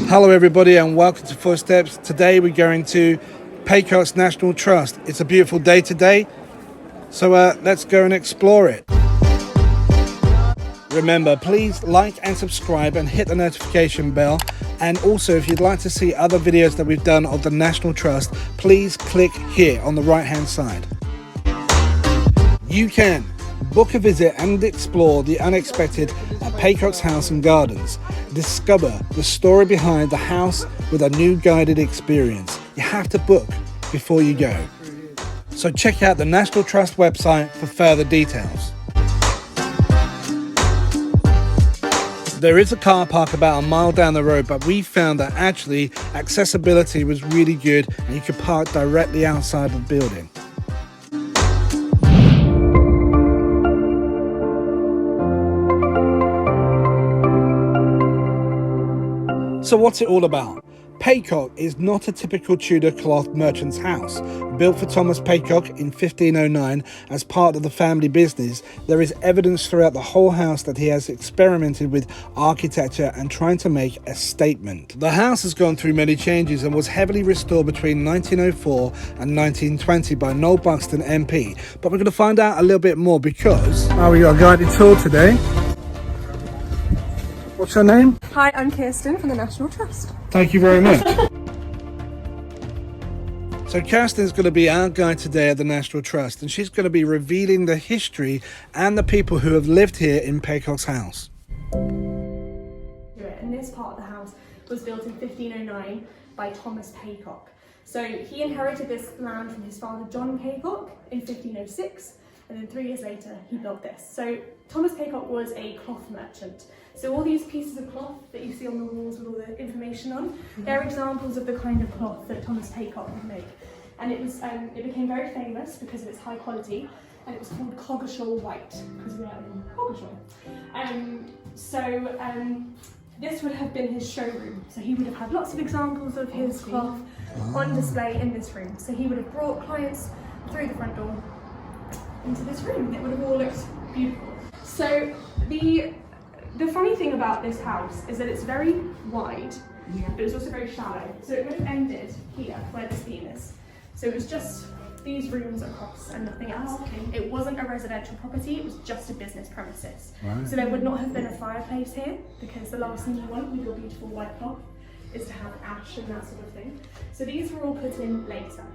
Hello everybody and welcome to Footsteps. Today we're going to Paycocke's National Trust. It's a beautiful day today, so let's go and explore it. Remember, please like and subscribe and hit the notification bell. And also, if you'd like to see other videos that we've done of the National Trust, please click here on the right hand side. You can book a visit and explore the unexpected at Paycocke House and Gardens. Discover the story behind the house with a new guided experience. You have to book before you go. So check out the National Trust website for further details. There is a car park about a mile down the road, but we found that actually accessibility was really good and you could park directly outside the building. So what's it all about? Paycocke is not a typical Tudor cloth merchant's house. Built for Thomas Paycocke in 1509 as part of the family business, there is evidence throughout the whole house that he has experimented with architecture and trying to make a statement. The house has gone through many changes and was heavily restored between 1904 and 1920 by Noel Buxton MP. But we're going to find out a little bit more because we got a guided tour today. What's your name? Hi, I'm Kirsten from the National Trust. Thank you very much. So Kirsten's going to be our guide today at the National Trust, and she's going to be revealing the history and the people who have lived here in Paycocke's house. And this part of the house was built in 1509 by Thomas Paycocke. So he inherited this land from his father John Paycocke in 1506, and then 3 years later he built this. So Thomas Paycocke was a cloth merchant. So all these pieces of cloth that you see on the walls with all the information on, they're examples of the kind of cloth that Thomas Paycocke would make. And it became very famous because of its high quality, and it was called Coggeshall white, because we are in Coggeshall. This would have been his showroom. So he would have had lots of examples of his cloth on display in this room. So he would have brought clients through the front door into this room, and it would have all looked beautiful. So the funny thing about this house is that it's very wide, but it's also very shallow. So it would have ended here, where this beam is. So it was just these rooms across and nothing else. Oh, okay. It wasn't a residential property, it was just a business premises. Right. So there would not have been a fireplace here, because the last thing you want with your beautiful white cloth is to have ash and that sort of thing. So these were all put in later.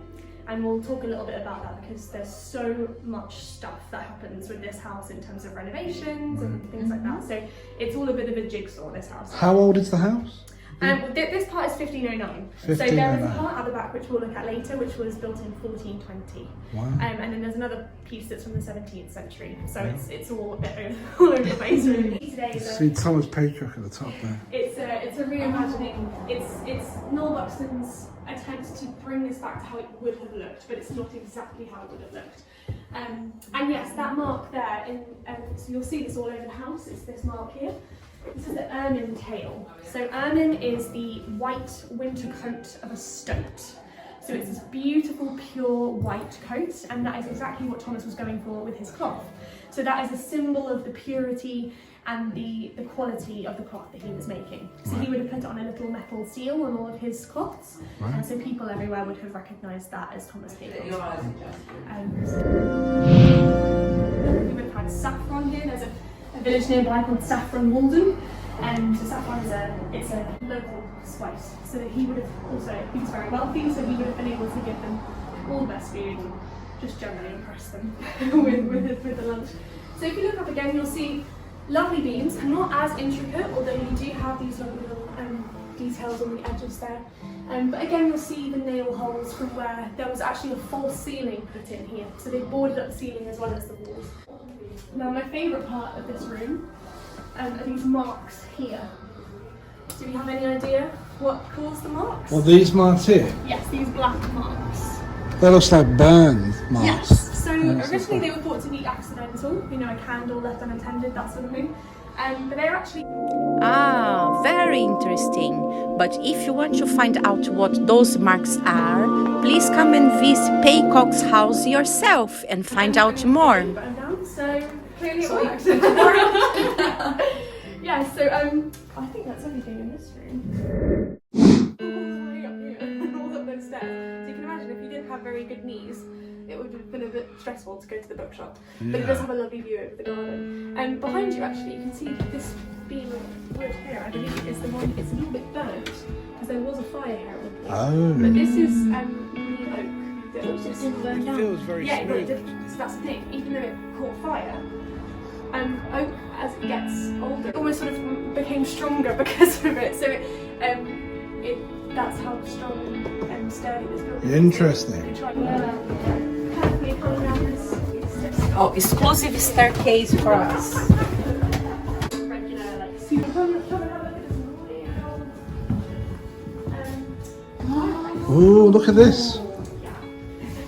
And we'll talk a little bit about that because there's so much stuff that happens with this house in terms of renovations and things like that. So it's all a bit of a jigsaw, this house. How old is the house? This part is 1509. So there is a part at the back which we'll look at later, which was built in 1420. Wow. And then there's another piece that's from the 17th century. So it's all a bit all over the place. Today see Thomas Paycocke at the top there. It's a reimagining. It's Noel Buxton's attempt to bring this back to how it would have looked, but it's not exactly how it would have looked. And yes, that mark there, so you'll see this all over the house, it's this mark here. This is the ermine tail. So ermine is the white winter coat of a stoat. So it's this beautiful, pure white coat, and that is exactly what Thomas was going for with his cloth. So that is a symbol of the purity and the quality of the cloth that he was making. So he would have put it on a little metal seal on all of his cloths, and so people everywhere would have recognised that as Thomas Paycocke. We would have had saffron here. There's a village nearby called Saffron Walden, and saffron is a local spice. So he would have he was very wealthy, so he would have been able to give them all the best food and just generally impress them with the lunch. So if you look up again, you'll see lovely beams, and not as intricate, although you do have these lovely little details on the edges there. But again, you'll see the nail holes from where there was actually a false ceiling put in here. So they boarded up the ceiling as well as the walls. Now my favourite part of this room are these marks here. Do you have any idea what caused the marks? Well, these marks here? Yes, these black marks. That looks like burned marks. Yes. So originally they were thought to be accidental, a candle left unattended, that sort of thing. But they're actually... Ah, very interesting. But if you want to find out what those marks are, please come and visit Paycocke's house yourself and find out more. So clearly it works. Yeah, so I think that's everything in this room. very good knees, it would have been a bit stressful to go to the bookshop. But it does have a lovely view over the garden. And behind you, actually, you can see this beam of wood here. I believe is the one. It's a little bit burnt because there was a fire here at one point. Oh. But this is green oak that was just burned down. It feels very yeah, smooth. So that's the thing. Even though it caught fire, oak, as it gets older, it almost sort of became stronger because of it. So that's how strong and sturdy this building is. Interesting. Carefully coming down this steps. Oh, exclusive staircase for us. Regular, like, super. Come and have a look at this lovely house. Ooh, look at this.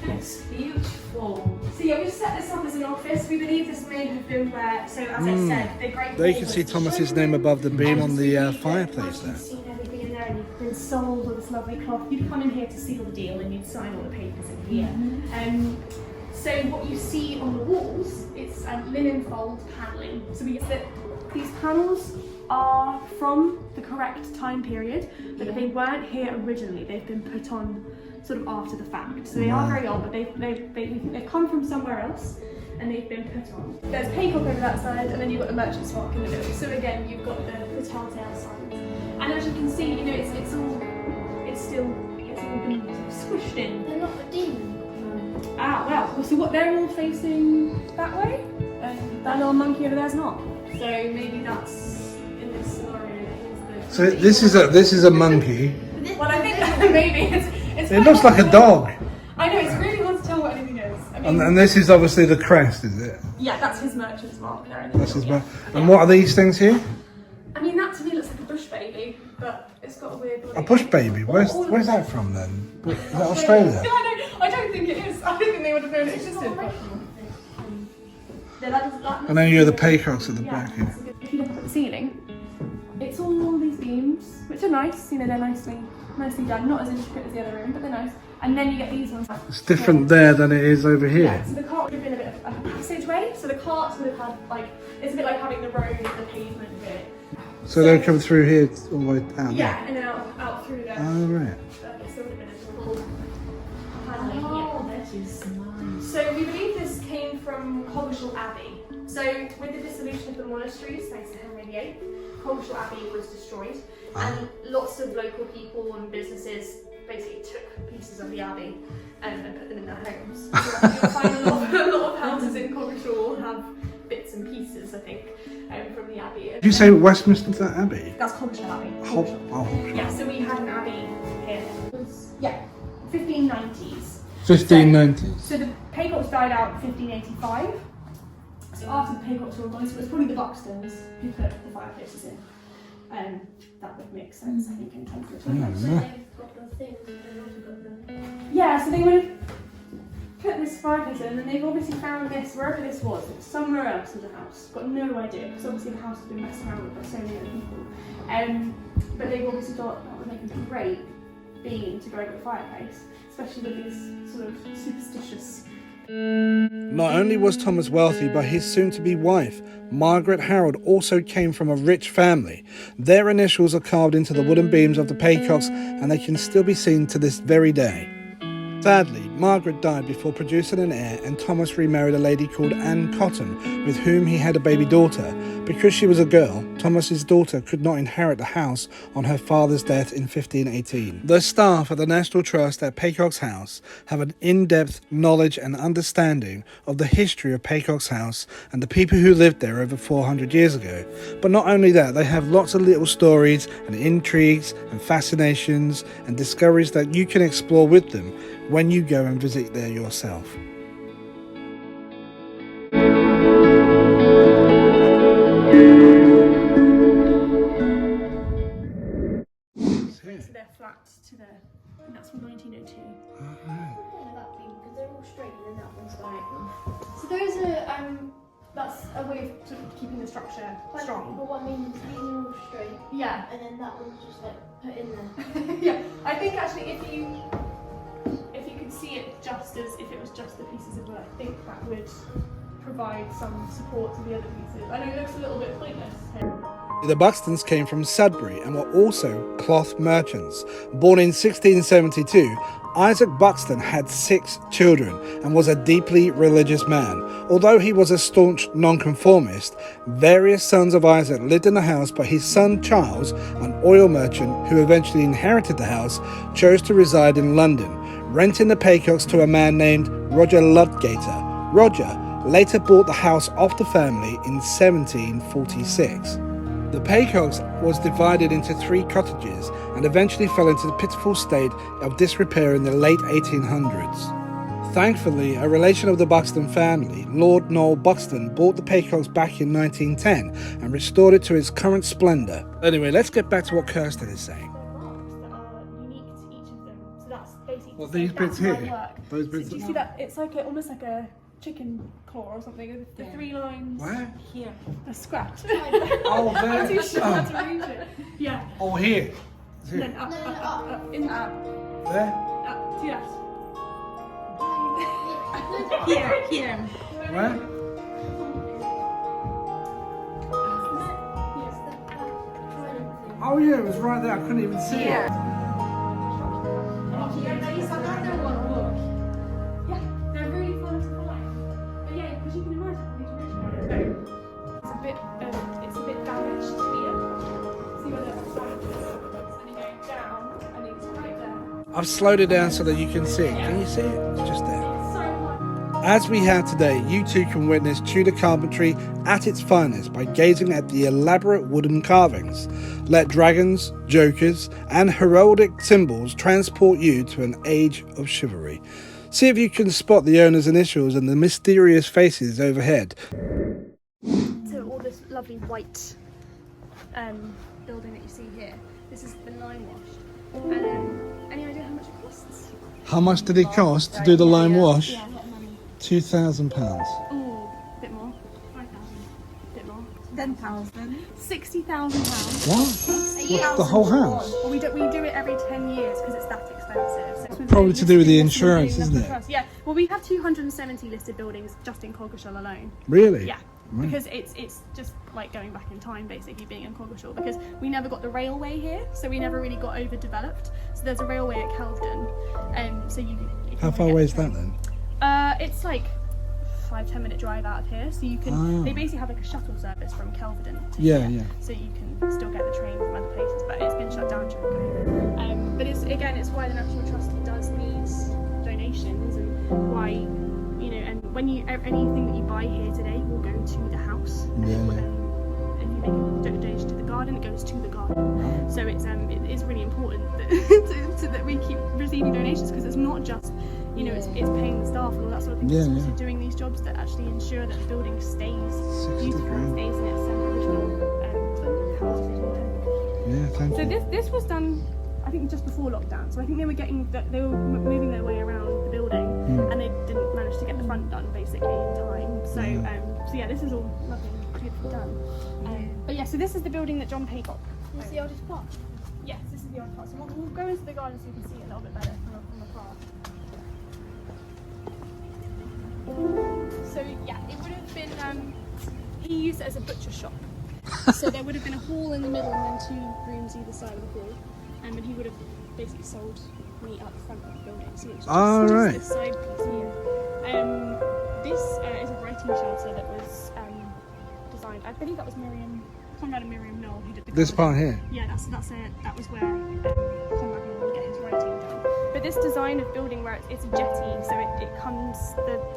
It's beautiful. So yeah, we've set this up as an office. We believe this may have been where, so as I said, the great There you hall can was see the Thomas's showroom. name above the beam on the And fireplace once there. you've seen everything in there and you've been sold all this lovely cloth, you'd come in here to seal the deal and you'd sign all the papers in here. So what you see on the walls, it's linen fold panelling. So we get that these panels are from the correct time period, but they weren't here originally. They've been put on sort of after the fact. So they are very old, but they've come from somewhere else and they've been put on. There's Paycocke over that side, and then you've got the merchant's mark in the middle. So again, you've got the telltale signs. And as you can see, you know, it's all been sort of squished in. They're not redeemed. Ah, well, so what, they're all facing that way, and that little monkey over there's not. So maybe that's, in this scenario, he's the... So this is a monkey. Well, I think maybe it's It looks like a dog. I know, it's really hard to tell what anything is. I mean, And this is obviously the crest, is it? yeah, that's his merchant's mark there in the That's his middle, mark. yeah. And what are these things here? I mean, that to me looks like a bush baby, but it's got a weird body. A bush baby. Where's that from then? Is that Australia? I don't think it is. I don't think they would have known it existed. But... And then you have the Paycockes at the back here. If you look up at the ceiling, it's all these beams, which are nice. You know, they're nicely done. Not as intricate as the other room, but they're nice. And then you get these ones. It's different there than it is over here. Yeah, so the cart would have been a bit of a passageway. So the carts would have had it's a bit like having the road and the pavement bit. So they'll come through here all the way down. Yeah, and then out through there. Oh right. So there would have been a full panelling here. Oh, that is nice. So we believe this came from Coggeshall Abbey. So with the dissolution of the monasteries, thanks to Henry VIII, Coggeshall Abbey was destroyed, and lots of local people and businesses basically took pieces of the abbey and put them in their homes. So you'll find a lot of houses in Coggeshall have bits and pieces, I think, from the abbey. Did you say Westminster Abbey? That's Coggeshall Abbey. Oh, Yeah, so we had an abbey here. It was, 1590s. 1590s. So the Paycockes died out in 1585. So after the Paycockes were all gone, so it was probably the Buxtons who put the fireplaces in. That would make sense, I think, in terms of the timeline. So they've got the things, and they've also got the... Yeah, so they would have put this fireplace in, and then they've obviously found this wherever this was. It was somewhere else in the house. Got no idea, because obviously the house has been messed around with by so many other people. But they've obviously thought that would make a great beam to go over the fireplace, especially with these sort of superstitious. Not only was Thomas wealthy, but his soon-to-be wife, Margaret Harold, also came from a rich family. Their initials are carved into the wooden beams of the Paycockes, and they can still be seen to this very day. Sadly, Margaret died before producing an heir, and Thomas remarried a lady called Anne Cotton, with whom he had a baby daughter. Because she was a girl, Thomas's daughter could not inherit the house on her father's death in 1518. The staff at the National Trust at Paycocke House have an in-depth knowledge and understanding of the history of Paycocke House and the people who lived there over 400 years ago. But not only that, they have lots of little stories and intrigues and fascinations and discoveries that you can explore with them when you go and visit there yourself. So they're flat to the, and that's from 1902. That beam, because they're all straight, and then that one's diagonal. So those are, that's a way of sort of keeping the structure strong. But what I mean is these are all straight, Yeah. and then that one's just like put in there. Yeah, I think actually if you could see it just as if it was just the pieces of wood, I think that would provide some support to the other pieces. I know it looks a little bit pointless here. The Buxtons came from Sudbury and were also cloth merchants. Born in 1672, Isaac Buxton had 6 children and was a deeply religious man. Although he was a staunch nonconformist, various sons of Isaac lived in the house, but his son Charles, an oil merchant who eventually inherited the house, chose to reside in London, renting the Paycockes to a man named Roger Ludgater. Roger later bought the house off the family in 1746. The Paycockes was divided into 3 cottages and eventually fell into the pitiful state of disrepair in the late 1800s. Thankfully, a relation of the Buxton family, Lord Noel Buxton, bought the Paycockes back in 1910 and restored it to its current splendour. Anyway, let's get back to what Kirsten is saying. Marks that are unique to each of them. So that's basically. Well, to say these bits that's my here? work. Those bits So do you that- see that? It's like almost like a chicken claw or something. The 3 lines. Where? Here. A scratch. Oh, there. I'm too sure how to read it. Yeah. Oh, here. And then up, in up, There? up. See that? Here. Where? Oh yeah, it was right there. I couldn't even see it. Yeah, they're really fun to find. But yeah, because you can imagine these original. It's a bit damaged here. See where the damage is? And you go down, and it's right there. I've slowed it down so that you can see it. Can you see it? It's just there. It's so fun. As we have today, you too can witness Tudor carpentry at its finest by gazing at the elaborate wooden carvings. Let dragons, jokers, and heraldic symbols transport you to an age of chivalry. See if you can spot the owner's initials and the mysterious faces overhead. So all this lovely white building that you see here, this has been lime washed. Any idea how much it costs? How much did it cost to do the lime wash? Yeah, a lot of money. £2,000. Ooh, a bit more. 5,000. A bit more. 10,000. £60,000. What? The whole house? Well, we do it every 10 years because it's that expensive. So it's Probably to do with the listed insurance, buildings isn't up it? across. Yeah. Well, we have 270 listed buildings just in Coggeshall alone. Really? Yeah. Right. Because it's just like going back in time, basically, being in Coggeshall, because we never got the railway here, so we never really got overdeveloped. So there's a railway at Kelvedon, so you can How far get away the is that train. then? It's like 5-10 minute drive out of here, so you can. Ah. They basically have like a shuttle service from Kelvedon to Yeah, here, yeah. so you can still get the train from other places, but it's been shut down during COVID. But it's why the National Trust does these donations, and why, you know, and when anything that you buy here today will go to the house. Yeah, yeah. And you make a donation to the garden, it goes to the garden. So it is really important that, that we keep receiving donations, because it's not just, you know, it's paying the staff and all that sort of thing. Yeah, It's yeah. also doing these jobs that actually ensure that the building stays 60 beautiful and grand. stays in its original house. Yeah, thank So you. this was done, I think, just before lockdown. So I think they were moving their way around the building, and they didn't manage to get the front done basically in time. So so yeah, this is all lovely, beautifully done. But yeah, so this is the building that John Paycocke. What's the oldest part? Yes, this is the old part. So we'll go into the garden so you can see it a little bit better from afar. So yeah, it would have been. He used it as a butcher shop. So there would have been a hall in the middle and then 2 rooms either side of the hall, and he would have basically sold meat out the front of the building. So it's just, Oh, right. this side piece here. This is a writing shelter that was designed. I believe that was Conrad and Miriam Knoll who did the This garden. part here. Yeah, that was where Conrad Knoll would get his writing done. But this design of building where it's a jetty, so it comes,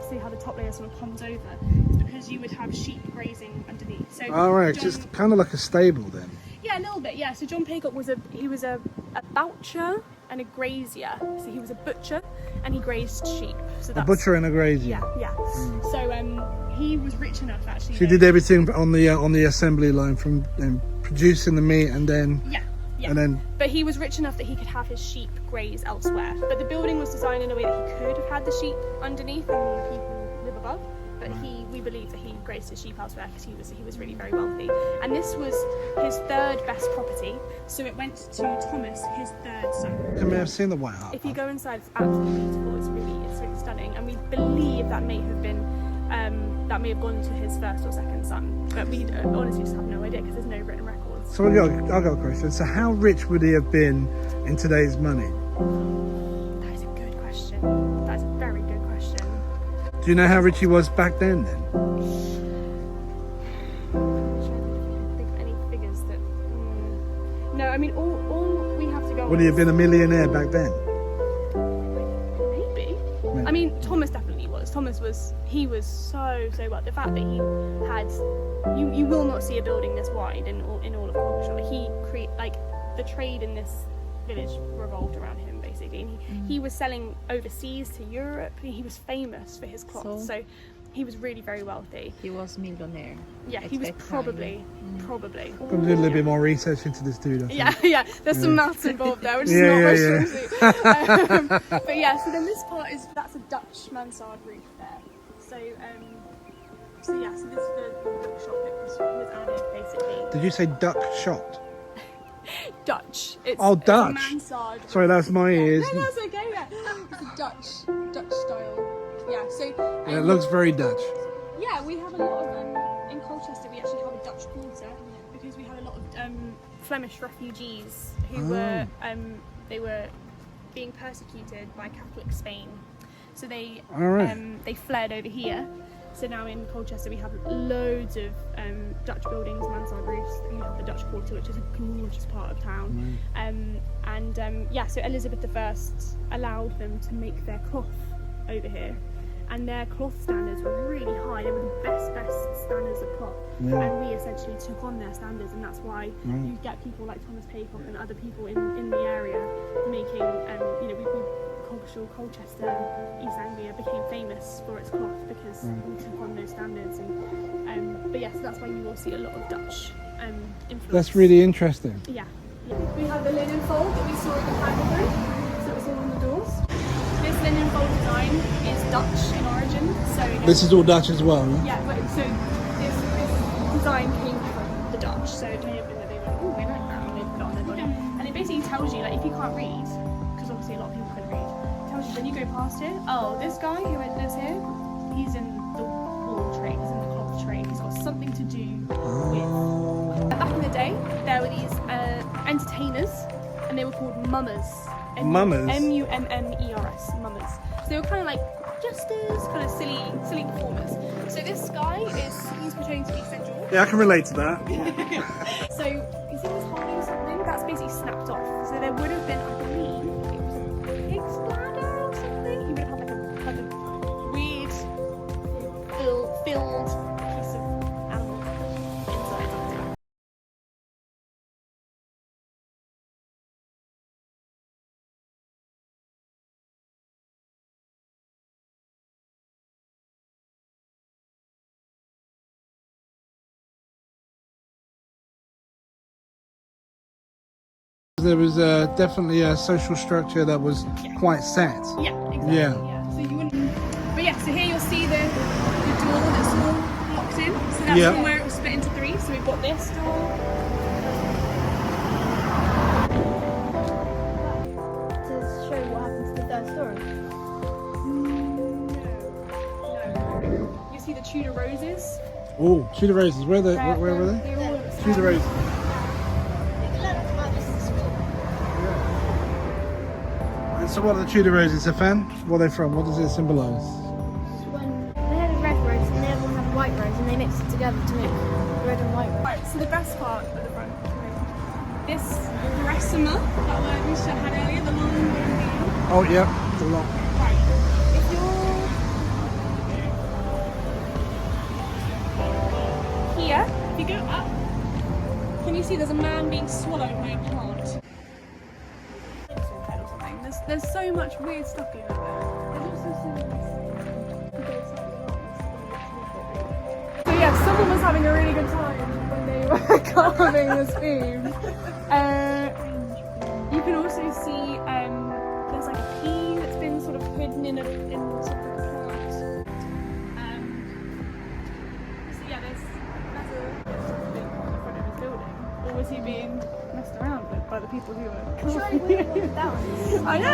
see how the top layer sort of comes over, is because you would have sheep grazing underneath. So All right, John- just kind of like a stable then. yeah, a little bit, yeah. So John Paycocke was a boucher and a grazier. So he was a butcher and he grazed sheep. So A that's, butcher and a grazier. Yeah, yeah. So he was rich enough actually. She did everything on the assembly line, from producing the meat and then Yeah, yeah. and then But he was rich enough that he could have his sheep graze elsewhere. But the building was designed in a way that he could have had the sheep underneath and the people live above. But we believe that he grazed his sheep elsewhere because he was really very wealthy. And this was his 3rd best property. So it went to Thomas, his 3rd son. I may have seen the White Hart. If you go inside, it's absolutely beautiful. It's really stunning. And we believe that may have been gone to his 1st or 2nd son. But we honestly just have no idea because there's no written records. So I've got a question. So how rich would he have been in today's money? That is a good Do you know how rich he was back then? I'm trying to think of any figures that. No, I mean all we have to go. Would he have been a millionaire back then? Maybe. I mean, Thomas definitely was. He was so well. The fact that he had, you will not see a building this wide in all of Coggeshall. The trade in this village revolved around him basically, and he was selling overseas to Europe. He was famous for his cloth, so he was really very wealthy. He was millionaire. Yeah, he was probably. Got to do a little bit more research into this dude. I think. Yeah. There's some maths involved there, which is not very easy. But yeah, so then this part that's a Dutch mansard roof there. So this is the shop that was added basically. Did you say duck shot? Dutch. It's Dutch. a mansard. Sorry, that's my ears. No, that's okay. Yeah, it's a Dutch style. Yeah. So It looks very Dutch. yeah, we have a lot of in Colchester. We actually have a Dutch quarter because we had a lot of Flemish refugees who were being persecuted by Catholic Spain. So they fled over here. So now in Colchester we have loads of Dutch buildings, mansard roofs. You have the Dutch Quarter, which is a gorgeous part of town. So Elizabeth I allowed them to make their cloth over here, and their cloth standards were really high. They were the best standards of cloth, and we essentially took on their standards, and that's why you get people like Thomas Paycocke and other people in the area making, Coggeshall, Colchester, East Anglia became famous for its cloth because we took on those standards. So that's why you will see a lot of Dutch influence. That's really interesting. Yeah. We have the linen fold that we saw in the panel room, so it's all on the doors. This linen fold design is Dutch in origin. So This is all Dutch as well, no? yeah, but so this design came from the Dutch. So it may have been that they went, oh, we like that, and they put it on their body. And it basically tells you, like, if you can't read, because obviously a lot of people can read, it tells you when you go past it, oh, this guy who lives here, he's in the wool trade, he's in the cloth trade, he's got something to do with. Back in the day, there were these entertainers, and they were called mummers. Mummers? mummers, mummers. So they were kind of like jesters, kind of silly performers. So this guy he's pretending to be St. George. Yeah, I can relate to that. So you see this holding something? That's basically snapped off. So there would have been, I believe, it was a pig's bladder or something. He would have had like a weird filled piece of animal inside. There was definitely a social structure that was quite set. Yeah, exactly. Yeah. So you wouldn't. But yeah, so here you'll see the door that's all locked in. So that's from where it was split into three. So we've got this door. To show what happened to the third story. No. You see the Tudor roses? Oh, Tudor roses. Where were they? They're all at the Tudor roses. And so what are the Tudor roses, a fan? What are they from? What does it symbolise? When they had a red rose and the other one had a white rose, and they mixed it together to make red and white rose. Right, so the best part at the front. This ressima, that word we had earlier, the long one. Oh, yeah, it's a lot. Right. If you're here, if you go up, can you see there's a man being swallowed by a plant? There's so much weird stuff going on there. There's also so yeah, someone was having a really good time when they were carving this beam. You can also see there's like a pea that's been sort of hidden in sort of like a plant. So yeah, there's a big one in the front of his building. Or was he being messed around with by the people who were I know.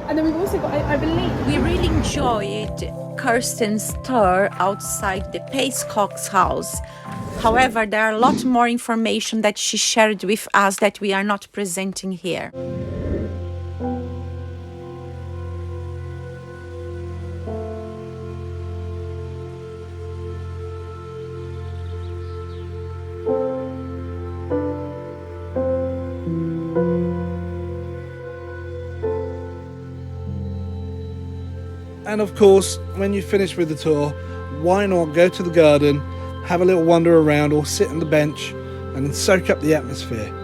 And then we've also got, I believe, We really enjoyed Kirsten's tour outside the Paycocke House. However, there are a lot more information that she shared with us that we are not presenting here. And of course, when you finish with the tour, why not go to the garden, have a little wander around or sit on the bench and then soak up the atmosphere.